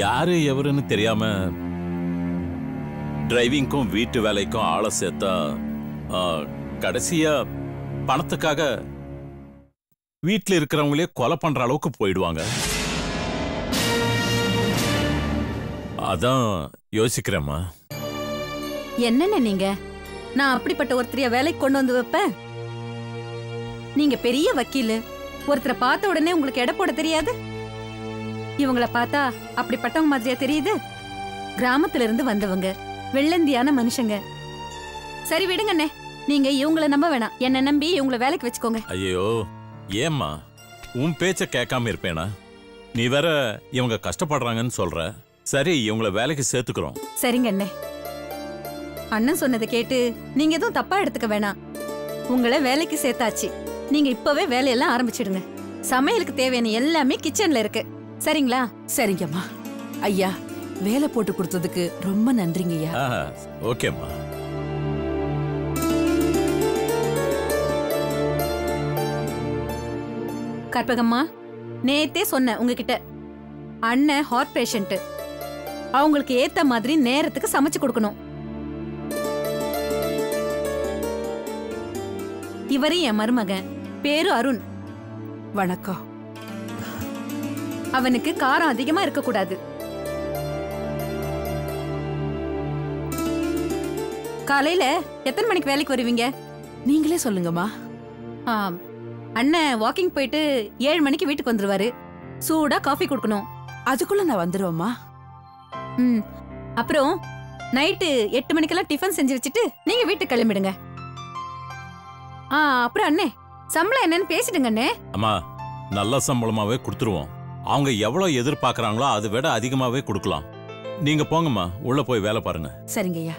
யாரு எவருன்னு தெரியாம டிரைவிங்க்கும் வீட்டு வேலைக்கும் ஆளை சேர்த்தா கடைசியா பணத்துக்காக வீட்டில் இருக்கிறவங்களே கொலை பண்ற அளவுக்கு போயிடுவாங்க. அதான் யோசிக்கிறேம்மா. என்னென்ன நீங்க? நான் அப்படிப்பட்ட ஒருத்தரைய வேலைக்கு கொண்டு வந்து வைப்பேன்? நீங்க பெரிய வக்கீல், ஒருத்தரை பார்த்த உடனே உங்களுக்கு எடை போட தெரியாது? இவங்கள பார்த்தா அப்படிப்பட்டவங்க மாதிரியா தெரியுது? கிராமத்துல இருந்து வந்தவங்க, வெள்ளந்தியான மனுஷங்க. சரி விடுங்கண்ணே, நீங்க இவங்கள நம்ப வேணாம், என்ன நம்பி இவங்கள வேலைக்கு வச்சுக்கோங்க. ஐயோ ஏம்மா, உன் பேச்ச கேட்காம இருப்பேனா? நீ வேற இவங்க கஷ்டப்படுறாங்கன்னு சொல்ற. சரி, இவங்கள வேலைக்கு சேர்த்துக்கிறோம். சரிங்க அண்ணே. அண்ணன் சொன்னதை கேட்டு நீங்க எதுவும் தப்பா எடுத்துக்க வேணாம். உங்களை வேலைக்கு சேர்த்தாச்சு. நீங்க இப்பவே வேலையெல்லாம் ஆரம்பிச்சிடுங்க. சமையலுக்கு தேவையான எல்லாமே கிச்சன்ல இருக்கு. சரிங்களா? சரிங்கம்மா. ஐயா, வேலை போட்டு கொடுத்ததுக்கு ரொம்ப நன்றிங்க ஐயா. ஓகேம்மா. கற்பகம்மா, நேத்தே சொன்ன உங்ககிட்ட, அண்ணன் ஹார்ட் பேஷண்ட், அவங்களுக்கு ஏத்த மாதிரி நேரத்துக்கு சமைச்சு கொடுக்கணும். இவரே என் மருமகன், பேரு அருண். வணக்கம். அவனுக்கு காரம் அதிகமா இருக்க கூடாது. காலையில எத்தனை மணிக்கு வேலைக்கு வருவீங்க? நீங்களே சொல்லுங்கம்மா. அண்ணன் வாக்கிங் போயிட்டு 7 மணிக்கு வீட்டுக்கு வந்துருவாரு. சூடா காஃபி கொடுக்கணும். அதுக்குள்ள நான் வந்துருவேம்மா. அப்புறம் நைட்டு 8 மணிக்கெல்லாம் டிஃபன் செஞ்சு வச்சுட்டு நீங்க வீட்டுக்கு கிளம்பிடுங்க. அப்புறம் அண்ணே, சம்பளம் என்னன்னு பேசிடுங்க அண்ணே. அம்மா, நல்ல சம்பளமாவே கொடுத்துருவோம். அவங்க எவ்வளவு எதிர்பார்க்கறாங்களோ அதை விட அதிகமாவே கொடுக்கலாம். நீங்க போங்கம்மா, உள்ள போய் வேலை பாருங்க. சரிங்க ஐயா.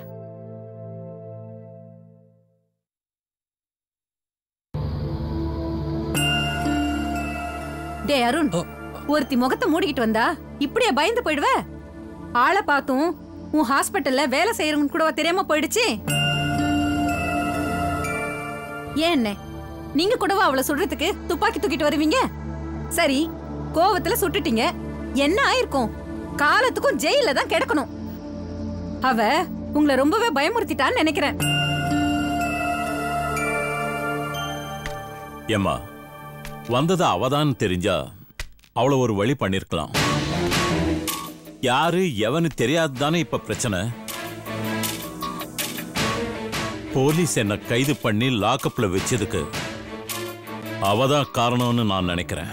டே அருண், ஒருத்தி முகத்தை மூடிக்கிட்டு வந்தா இப்படியே பயந்து போயிடுவ? ஆளை பார்த்தும் உன் ஹாஸ்பிட்டல்ல வேலை செய்யறவங்க கூடவா தெரியாம போயிடுச்சு? ஏன் நீங்க கூடவா அவளை சுடுறதுக்கு துப்பாக்கி தூக்கிட்டு வருவீங்க? சரி, கோவத்துல சுட்டுட்டீங்க, என்ன ஆயிருக்கும்? காலத்துக்கும் ஜெயில தான் கிடக்கணும். அவ உங்களை ரொம்பவே பயமுறுத்திட்டான்னு நினைக்கிறேன். ஏம்மா, வந்தது அவதான் தெரிஞ்சா அவளை ஒரு வழி பண்ணிருக்கலாம். யாரு எவனு தெரியாதுதானே இப்ப பிரச்சனை. போலீஸ் என்ன கைது பண்ணி லாக்அப்ல வச்சதுக்கு அவதான் காரணம்னு நான் நினைக்கிறேன்.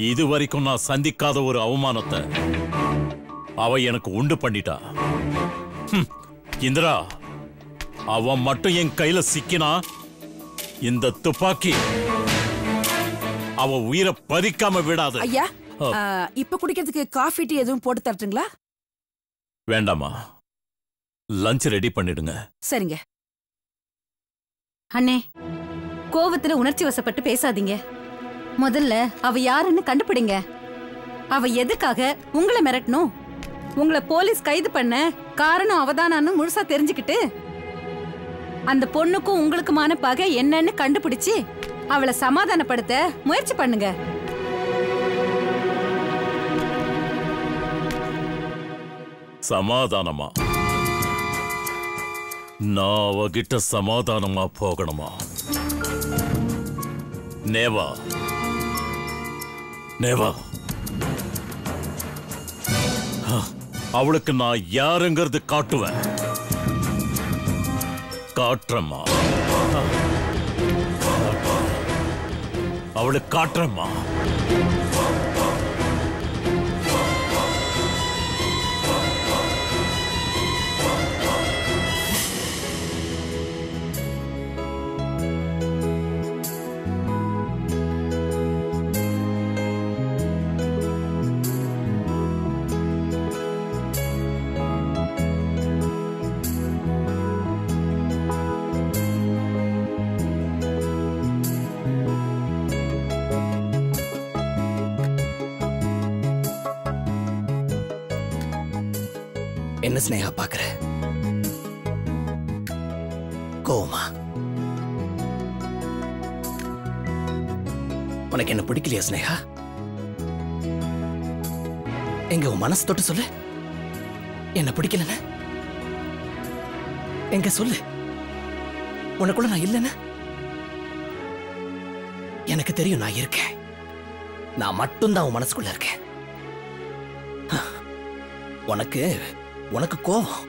இது வரைக்கும் நான் சந்திக்காத ஒரு அவமானத்தை அவ எனக்கு உண்டு பண்ணிட்டா. இந்திரா, அவன் மட்டும் என் கையில சிக்கினா இந்த துப்பாக்கி அவ உயிரை பறிக்காம விடாது. ஐயா, இப்ப குடிக்கிறதுக்கு காஃபி டீ எதுவும் போட்டு தரட்டுங்களா? வேண்டாமா, லஞ்ச் ரெடி பண்ணிடுங்க. சரிங்க. அண்ணே, கோவத்துல உணர்ச்சி வசப்பட்டு பேசாதீங்க. முதல்ல அவ யாருன்னு கண்டுபிடிங்க. அவ எதுக்காக உங்களை மிரட்டணும்? உங்களை போலீஸ் கைது பண்ண காரணம் அவதானான்னு முழுசா தெரிஞ்சுக்கிட்டு அந்த பொண்ணுக்கும் உங்களுக்குமான பகை என்னன்னு கண்டுபிடிச்சு அவளை சமாதானப்படுத்த முயற்சி பண்ணுங்க. சமாதானமா? நான் அவகிட்ட சமாதானமா போகணுமா? NeVA NeVA. அவளுக்கு நான் யாருங்கிறது காட்டுவேன். காட்டுறமா, அவளுக்கு காட்டுறமா. என்ன ஸ்னேகா பாக்குற? கோமா, உனக்கு என்ன பிடிக்கலையா ஸ்னேகா? எங்க உன் மனசு தொட்டு சொல்லு, என்ன பிடிக்கலன்னு. எங்க சொல்லு, உனக்குள்ள நான் இல்லைன்னு. எனக்கு தெரியும் நான் இருக்கேன். நான் மட்டும்தான் உன் மனசுக்குள்ள இருக்கேன். உனக்கு உனக்கு கோவம்,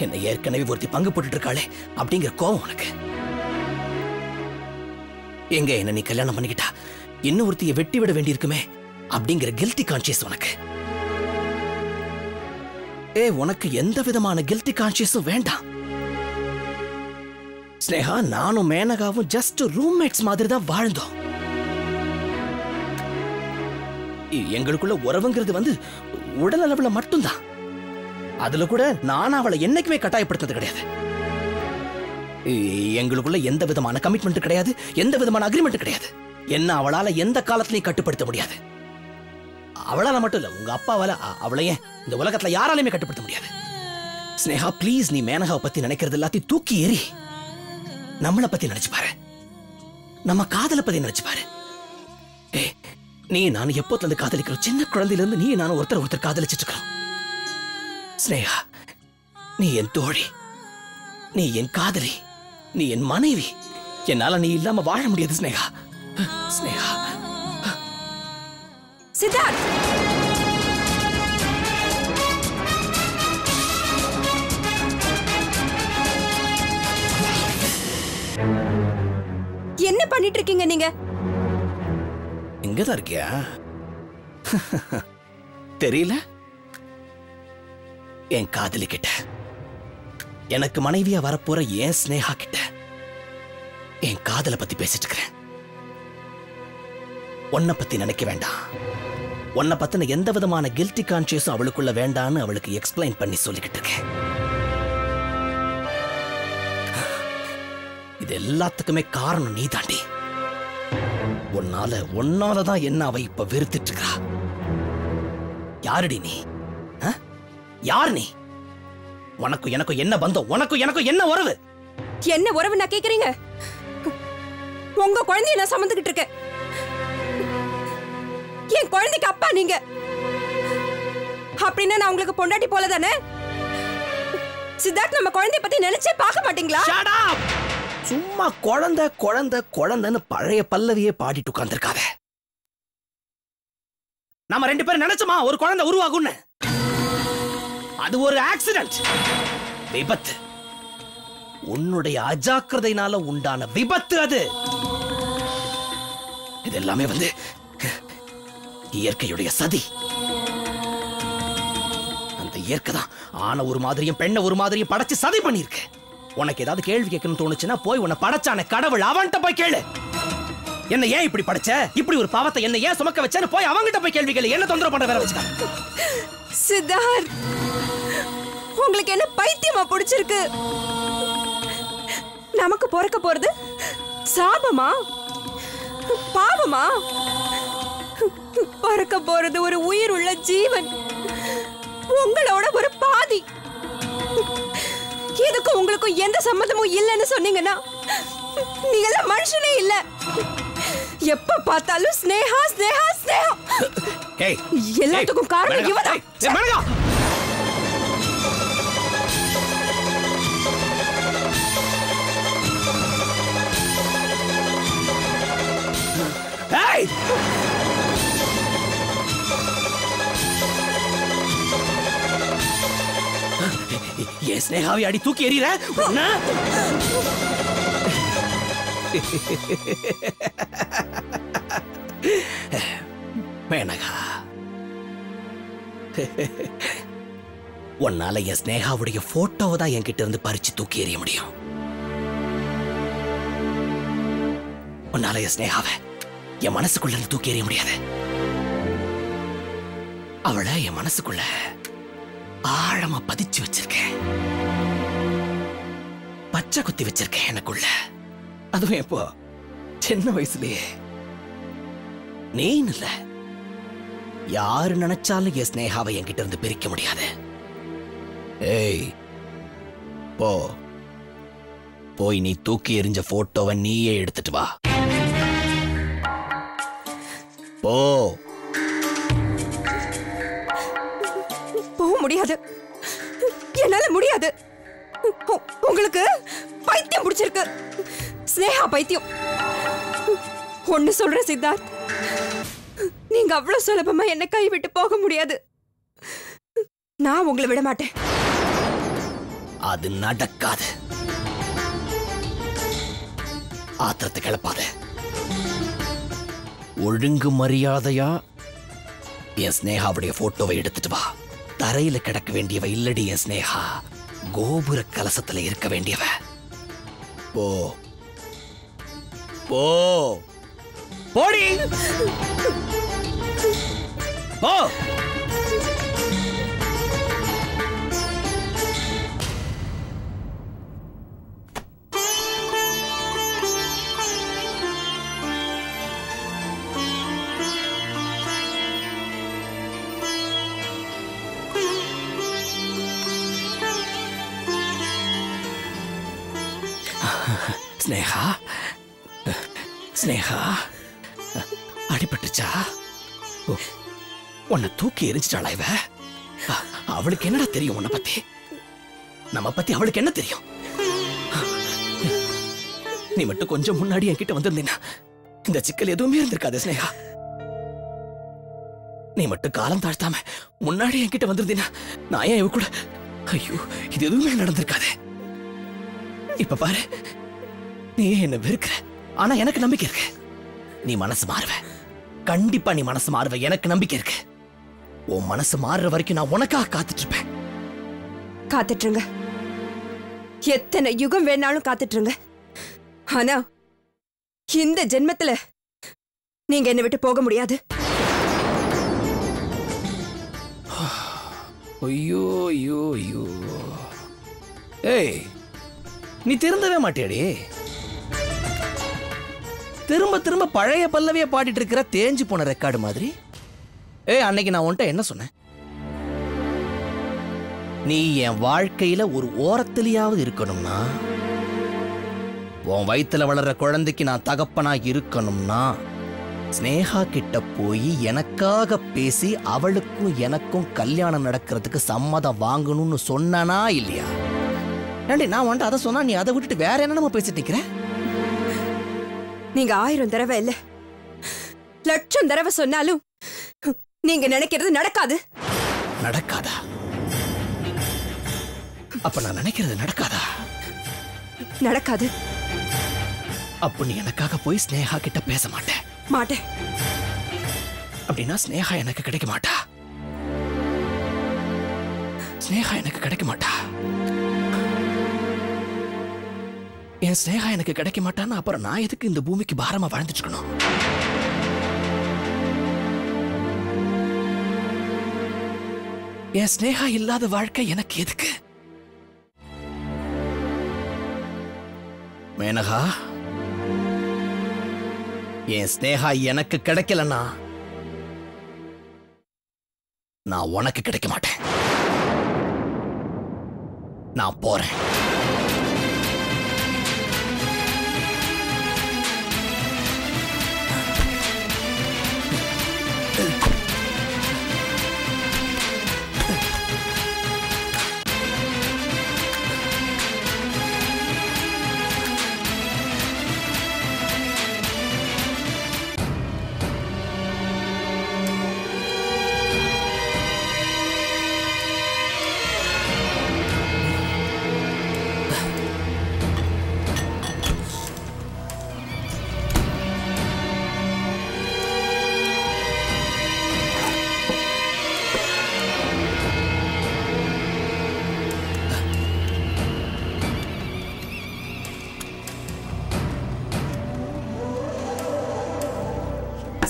என்ன ஏற்கனவே ஒருத்தி பங்கு போட்டுட்டு இருக்காளே அப்படிங்கிற கோவம் உனக்கு. எங்க என்ன நீ கல்யாணம் பண்ணிக்கிட்டா இன்னும் ஒருத்தியை வெட்டி விட வேண்டியிருக்குமே அப்படிங்கிற கில்ட்டி கான்சியஸ் உனக்கு. உனக்கு எந்த விதமான கில்ட்டி கான்சியஸும் வேண்டாம் ஸ்னேகா. நானும் மேனகாவும் ஜஸ்ட் ரூம்மேட்ஸ் மாதிரி தான் வாழ்ந்தோம். எங்களுக்குள்ள உறவுங்கிறது உடல் அளவுல மட்டும்தான். அதுல கூட நான் அவளை என்னைக்குமே கட்டாயப்படுத்துறது கிடையாது. எங்களுக்குள்ள எந்த விதமான கமிட்மெண்ட் கிடையாது, எந்த விதமான அக்ரிமெண்ட் கிடையாது. என்ன அவளால எந்த காலத்திலையும் கட்டுப்படுத்த முடியாது. அவளால மட்டும் இல்ல, உங்க அப்பாவால அவளையே இந்த உலகத்துல யாராலையுமே கட்டுப்படுத்த முடியாது. ஸ்னேகா ப்ளீஸ், நீ மேனகாவை பத்தி நினைக்கிறது எல்லாத்தையும் தூக்கி எறி. நம்மளை பத்தி நினைச்சு பாரு, நம்ம காதலை பத்தி நினைச்சு பாரு. நீ நான் எப்போதுல இருந்து காதலிக்கிறோம், சின்ன குழந்தையில இருந்து நீ நானும் ஒருத்தர் காதலிச்சிட்டு இருக்கிறோம். ஸ்னேகா, நீ என் தோழி, நீ என் காதலி, நீ என் மனைவி. என்னால நீ இல்லாம வாழ முடியாது ஸ்னேகா. ஸ்னேகா. சித்தார்த், என்ன பண்ணிட்டு இருக்கீங்க நீங்க? இங்கதான் இருக்கியா? தெரியல. என் காதலி கிட்ட, எனக்கு மனைவியா வரப்போற என் ஸ்னேகா கிட்ட என் காதலை பத்தி பேசிட்டு இருக்கிறேன். உன்னை பத்தி நினைக்க வேண்டாம். உன்னை பத்தின எந்த விதமான கில்ட்டி கான்சியஸும் அவளுக்குள்ள வேண்டான்னு அவளுக்கு எக்ஸ்பிளைன் பண்ணி சொல்லிக்கிட்டு இருக்கேன். இது எல்லாத்துக்குமே காரணம் நீ தாண்டி. உன்னாலதான் என்ன அவ இப்ப வெறுத்துட்டு இருக்கா. யாருடி நீ? யார் நீ? உனக்கு எனக்கு என்ன பந்தம்? உனக்கு எனக்கு என்ன உறவு? என்ன உறவு நான் கேக்குறீங்க? உங்க குழந்தைய நான் சுமந்துகிட்டு இருக்கேன். என் குழந்தைக்கு அப்பா நீங்க. அப்படின்னா நான் உங்களுக்கு பொண்டாட்டி போல தானே? சித்தார்த், நம்ம குழந்தைய பத்தி நினைச்சே பார்க்க மாட்டீங்களா? சும்மா குழந்தை குழந்தை குழந்தைன்னு பழைய பல்லவியே பாடிட்டு உட்கார்ந்திருக்காத. நாம ரெண்டு பேரும் நினைச்சோமா ஒரு குழந்தை உருவாகும்னு? அது ஒரு ஆக்சிடென்ட், விபத்து. உன்னுடைய அஜாக்கிரதையினால உண்டான விபத்து அது. இது எல்லாமே இயற்கையுடைய சதி. அந்த இயற்கை தான் ஆன ஒரு மாதிரியும் பெண்ண ஒரு மாதிரியும் படைச்சு சதி பண்ணிருக்கு. உனக்கு ஏதாவது கேள்வி கேட்கணும்னு தோணுச்சுன்னா போய் உன்னை படைச்சான கடவுள் அவன்கிட்ட போய் கேளு. என்ன ஏன் இப்படி படைச்ச, இப்படி ஒரு பாவத்தை என்ன ஏன் சுமக்க வச்சேன்னு போய் அவங்கிட்ட போய் கேள்வி கேளு. என்ன தொந்தரவு பண்ற வேற வச்சுக்க. சித்தார்த், உங்களுக்கு என்ன பைத்தியமா பிடிச்சிருக்கு? நமக்கு பிறக்க போறது சாபமா பாவமா? பிறக்க போறது ஒரு உயிர் உள்ள ஜீவன், உங்களோட ஒரு பாதி. இதுக்கு உங்களுக்கும் எந்த சம்மதமும் இல்லைன்னு சொன்னீங்கன்னா நீங்க எல்லாம் மனுஷனே இல்ல. எப்ப பார்த்தாலும் ஸ்னேகா ஸ்னேகா ஸ்னேகா. எல்லாத்துக்கும் காரணம் இவதான். என் ஸ்னேகாவை அடி தூக்கி எறிற மேனகா. உன்னால என் ஸ்னேகாவுடைய போட்டோவை தான் என்கிட்ட இருந்து பறிச்சு தூக்கி எறிய முடியும். உன்னால என் ஸ்னேகாவை என் மனசுக்குள்ள இருந்து தூக்கி எறிய முடியாது. அவளை என் மனசுக்குள்ள ஆழமா பதிச்சு வச்சிருக்கேன், பச்சை குத்தி வச்சிருக்கேன் எனக்குள்ள. அதுவும் எப்போ சின்ன வயசுலயே. நீ இல்ல, யாரு நினைச்சாலும் என் ஸ்னேகாவை என்கிட்ட இருந்து பிரிக்க முடியாது. ஏய், போய் நீ தூக்கி எறிஞ்ச போட்டோவை நீயே எடுத்துட்டு வா. போ. முடியாது. என்னால முடியாது. உங்களுக்கு பைத்தியம் பிடிச்சிருக்கு. ஸ்னேகா பைத்தியம். ஒன்னு சொல்றேன் சித்தார்த், நீங்க அவ்வளவு சுலபமா என்ன கைவிட்டு போக முடியாது. நான் உங்களை விட மாட்டேன். அது நடக்காது. ஆத்திரத்தை கிளப்பாத. ஒழுங்கு மரியாதையா என் ஸ்னேகாவுடைய போட்டோவை எடுத்துட்டு வா. தரையில கிடக்க வேண்டியவ இல்லடி என் ஸ்னேகா, கோபுர கலசத்துல இருக்க வேண்டியவ. போ போ போடி போ. ஸ்னேகா, ஸ்னேகா, அடிபட்டுச்சா? உன்னை தூக்கி எரிஞ்சிட்டாளா இவ? அவளுக்கு என்னடா தெரியும் உன்னை பத்தி? நம்ம பத்தி அவளுக்கு என்ன தெரியும்? நீ மட்டும் கொஞ்சம் முன்னாடி என்கிட்ட வந்திருந்தீனா இந்த சிக்கல் எதுவுமே இருந்திருக்காது ஸ்னேகா. நீ மட்டும் காலம் தாழ்த்தாம முன்னாடி என்கிட்ட வந்திருந்தீனா நான் ஏன் இவ கூட, ஐயோ இது எதுவுமே நடந்திருக்காது. இப்ப பாரு, நீ என்ன வெறுக்கிற, ஆனா எனக்கு நம்பிக்கை இருக்கு. நீ மனசு மாறுவ, கண்டிப்பா நீ மனசு மாறுவ, எனக்கு நம்பிக்கை இருக்கு. உன் மனசு மாறுற வரைக்கும் நான் உனக்காக காத்துட்டு இருப்பேன். காத்துட்டுருங்க, எத்தனை யுகம் வேணாலும் காத்துட்டுருங்க. ஆனா இந்த ஜென்மத்துல நீங்க என்ன விட்டு போக முடியாது. ஐயோ ஐயோ ஐயோ, ஏய் நீ திருந்தவே மாட்டியாடி. திரும்ப திரும்ப பழைய பல்லவியை பாடிட்டு இருக்கிற தேஞ்சு போன ரெக்கார்டு மாதிரி. அன்னைக்கு நான் உன்கிட்ட என்ன சொன்னேன்? நீ என் வாழ்க்கையில ஒரு ஓரத்திலேயாவது இருக்கணும்னா, உன் வயித்துல வளர்ற குழந்தைக்கு நான் தகப்பனா இருக்கணும்னா, ஸ்னேகா கிட்ட போய் எனக்காக பேசி அவளுக்கும் எனக்கும் கல்யாணம் நடக்கிறதுக்கு சம்மதம் வாங்கணும்னு சொன்னானா இல்லையா? ஏண்டி நான் வந்துட்டு அதை சொன்னா நீ அதை விட்டுட்டு வேற என்ன நம்ம பேசிட்டு நிக்கிற? நீங்க 1000 தடவை இல்ல 1,00,000 தடவை சொன்னாலும் நீங்க நினைக்கிறது நடக்காது. நடக்காதா? அப்ப நான் நினைக்கிறது நடக்காதா? நடக்காது. அப்ப நீ எனக்காக போய் ஸ்னேகா கிட்ட பேச மாட்டேன். மாட்டேன். அப்படின்னா ஸ்னேகா எனக்கு கிடைக்க மாட்டா. ஸ்னேகா எனக்கு கிடைக்க மாட்டா. என் ஸ்னேகா எனக்கு கிடைக்க மாட்டான்னு அப்புறம் நான் எதுக்கு இந்த பூமிக்கு பாரமா வாழ்ந்துட்டு இருக்கணும்? என் ஸ்னேகா இல்லாத வாழ்க்கை எனக்கு எதுக்கு? மேனகா, என் ஸ்னேகா எனக்கு கிடைக்கலன்னா நான் உனக்கு கிடைக்க மாட்டேன். நான் போறேன்.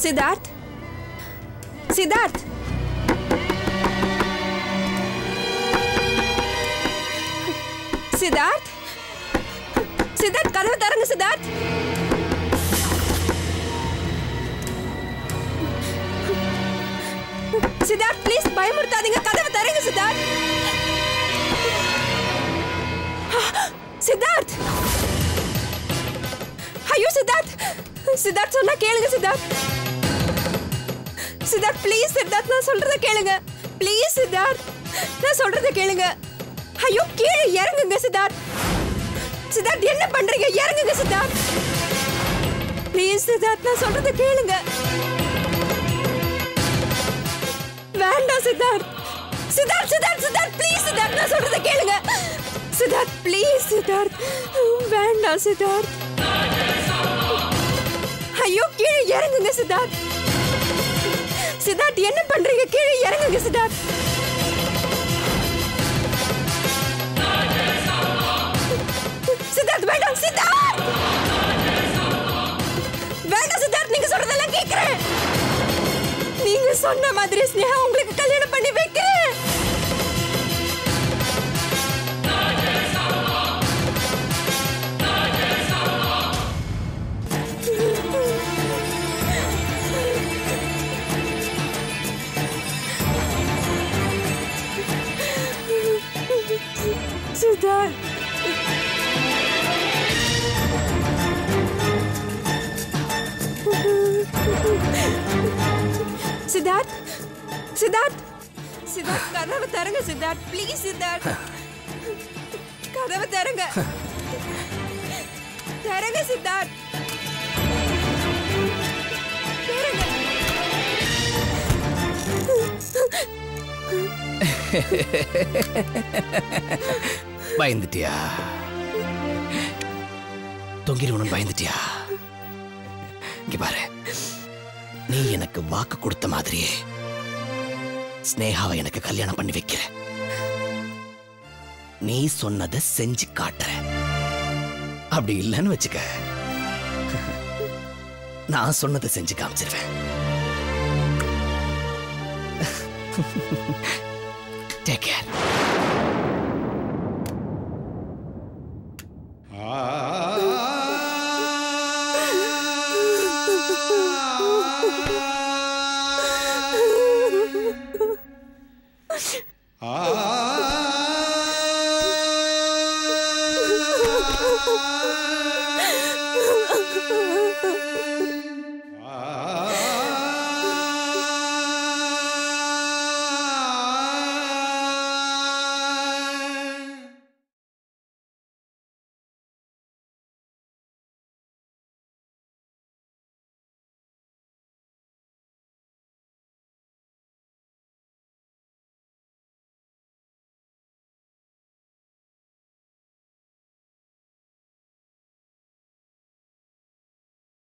सिद्धार्थ, सिद्धार्थ, सिद्धार्थ, सिद्धार्थ कदम तरंग सिद्धार्थ, सिद्धार्थ प्लीज பயமுறுத்தாதீங்க, கதவு தரங்க सिद्धार्थ, सिद्धार्थ, ஐயோ सिद्धार्थ, सिद्धार्थ சொன்னா கேளுங்க सिद्धार्थ, सिद्धार्थ प्लीज सिद्धार्थ நான் சொல்றத கேளுங்க ப்ளீஸ் சித்தார்த், நான் சொல்றத கேளுங்க. ஐயோ கீழே இறங்குங்க சித்தார்த். சித்தார்த் என்ன பண்றீங்க? இறங்குங்க சித்தார்த். ப்ளீஸ் சித்தார்த், நான் சொல்றத கேளுங்க. வேண்டாம் சித்தார்த். சித்தார்த் சித்தார்த் சித்தார்த் ப்ளீஸ் சித்தார்த், நான் சொல்றத கேளுங்க. சித்தார்த் ப்ளீஸ் சித்தார்த், வேண்டாம் சித்தார்த். ஐயோ கீழே இறங்குங்க சித்தார்த். சித்தார்த் என்ன பண்றீங்க? கீழே இறங்குங்க சித்தார்த். சித்தார்த் வேண்டாம் சித்தார்த். வேண்டாம் சித்தார்த், நீங்க சொல்றதெல்லாம் கேக்குறேன். நீங்க சொன்ன மாதிரி ஸ்னேகா உங்களுக்கு கல்யாணம் பண்ணி வைக்கிறேன். சித்தார்த், சித்தார்த், சித்தார்த், சித்தார்த் கதவை தரங்க சித்தார்த், ப்ளீஸ் சித்தார்த், கதவை தரங்க, தரங்க சித்தார்த், தரங்க. பயந்துட்டியா? தொங்கிருவனும் பயந்துட்டியா? இங்க பாரு, நீ எனக்கு வாக்கு கொடுத்த மாதிரியே ஸ்னேகாவை எனக்கு கல்யாணம் பண்ணி வைக்கிற. நீ சொன்னதை செஞ்சு காட்டுற. அப்படி இல்லைன்னு வச்சுக்க, நான் சொன்னதை செஞ்சு காமிச்சிருவேன். Take care.